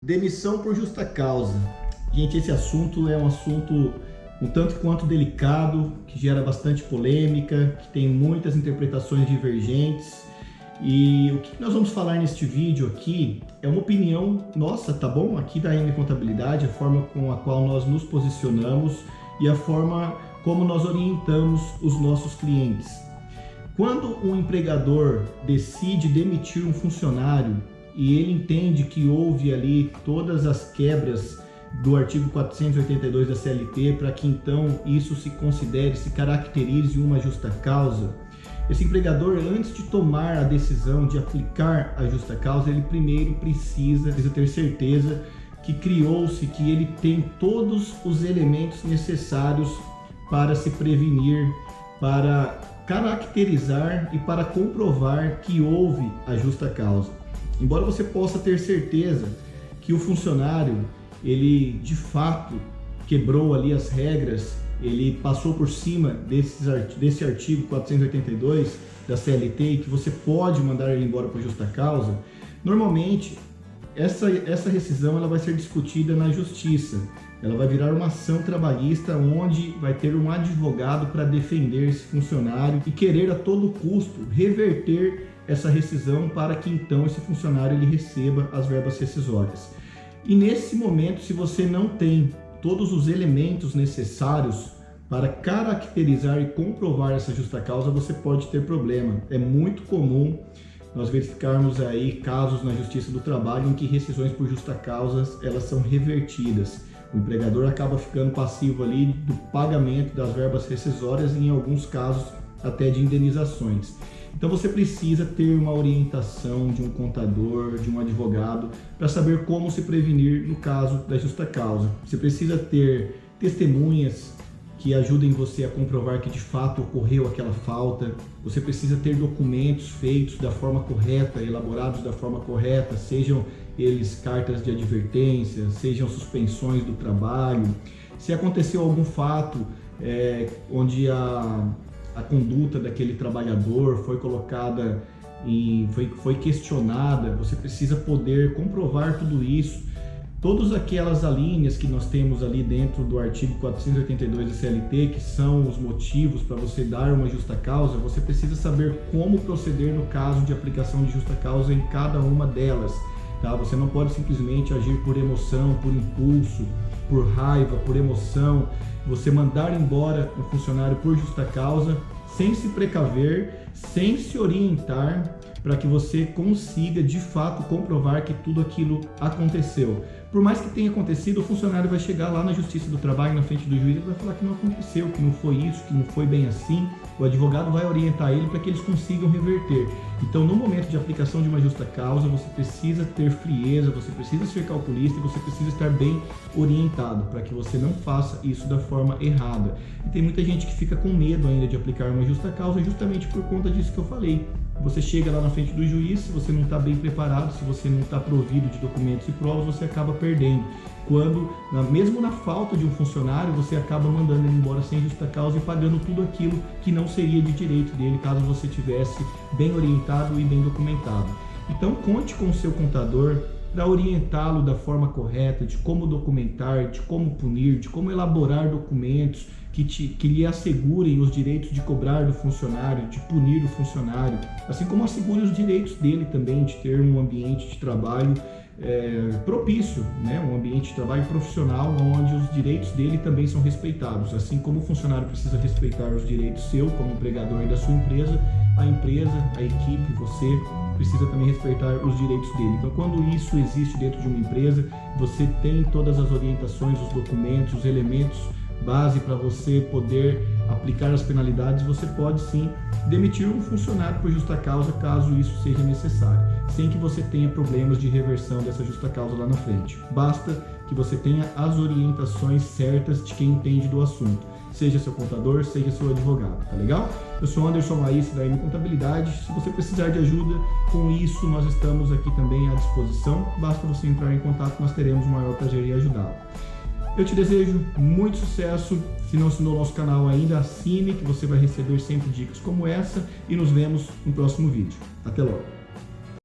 Demissão por justa causa. Gente, esse assunto é um assunto um tanto quanto delicado, que gera bastante polêmica, que tem muitas interpretações divergentes. E o que nós vamos falar neste vídeo aqui é uma opinião nossa, tá bom? Aqui da M Contabilidade, a forma com a qual nós nos posicionamos e a forma como nós orientamos os nossos clientes. Quando um empregador decide demitir um funcionário e ele entende que houve ali todas as quebras do artigo 482 da CLT para que então isso se considere, se caracterize uma justa causa, esse empregador, antes de tomar a decisão de aplicar a justa causa, ele primeiro precisa ter certeza que criou-se, que ele tem todos os elementos necessários para se prevenir, para caracterizar e para comprovar que houve a justa causa. Embora você possa ter certeza que o funcionário, ele de fato quebrou ali as regras, ele passou por cima desse artigo 482 da CLT e que você pode mandar ele embora por justa causa, normalmente essa rescisão ela vai ser discutida na justiça. Ela vai virar uma ação trabalhista onde vai ter um advogado para defender esse funcionário e querer a todo custo reverter essa rescisão para que então esse funcionário ele receba as verbas rescisórias. E nesse momento, se você não tem todos os elementos necessários para caracterizar e comprovar essa justa causa, você pode ter problema. É muito comum nós verificarmos aí casos na Justiça do Trabalho em que rescisões por justa causa elas são revertidas. O empregador acaba ficando passivo ali do pagamento das verbas rescisórias e em alguns casos até de indenizações. Então você precisa ter uma orientação de um contador, de um advogado, para saber como se prevenir no caso da justa causa. Você precisa ter testemunhas que ajudem você a comprovar que de fato ocorreu aquela falta. Você precisa ter documentos feitos da forma correta, elaborados da forma correta, sejam eles cartas de advertência, sejam suspensões do trabalho. Se aconteceu algum fato onde a conduta daquele trabalhador foi colocada foi questionada, você precisa poder comprovar tudo isso. Todas aquelas alíneas que nós temos ali dentro do artigo 482 da CLT, que são os motivos para você dar uma justa causa, você precisa saber como proceder no caso de aplicação de justa causa em cada uma delas. Tá? Você não pode simplesmente agir por emoção, por impulso, por raiva, por emoção, você mandar embora um funcionário por justa causa, sem se precaver, sem se orientar, para que você consiga de fato comprovar que tudo aquilo aconteceu. Por mais que tenha acontecido, o funcionário vai chegar lá na Justiça do Trabalho, na frente do juiz, e vai falar que não aconteceu, que não foi isso, que não foi bem assim. O advogado vai orientar ele para que eles consigam reverter. Então, no momento de aplicação de uma justa causa, você precisa ter frieza, você precisa ser calculista e você precisa estar bem orientado para que você não faça isso da forma errada. E tem muita gente que fica com medo ainda de aplicar uma justa causa justamente por conta disso que eu falei. Você chega lá na frente do juiz, se você não está bem preparado, se você não está provido de documentos e provas, você acaba perdendo. Quando, mesmo na falta de um funcionário, você acaba mandando ele embora sem justa causa e pagando tudo aquilo que não seria de direito dele, caso você tivesse bem orientado e bem documentado. Então, conte com o seu contador para orientá-lo da forma correta, de como documentar, de como punir, de como elaborar documentos que lhe assegurem os direitos de cobrar do funcionário, de punir o funcionário, assim como assegure os direitos dele também de ter um ambiente de trabalho propício, né? Um ambiente de trabalho profissional onde os direitos dele também são respeitados. Assim como o funcionário precisa respeitar os direitos seu como empregador e da sua empresa, a equipe, você precisa também respeitar os direitos dele. Então, quando isso existe dentro de uma empresa, você tem todas as orientações, os documentos, os elementos base para você poder aplicar as penalidades, você pode sim demitir um funcionário por justa causa, caso isso seja necessário, sem que você tenha problemas de reversão dessa justa causa lá na frente. Basta que você tenha as orientações certas de quem entende do assunto, seja seu contador, seja seu advogado, tá legal? Eu sou Anderson Maíce da M Contabilidade. Se você precisar de ajuda com isso, nós estamos aqui também à disposição. Basta você entrar em contato, nós teremos o maior prazer em ajudá-lo. Eu te desejo muito sucesso. Se não assinou o nosso canal ainda, assine, que você vai receber sempre dicas como essa, e nos vemos no próximo vídeo. Até logo!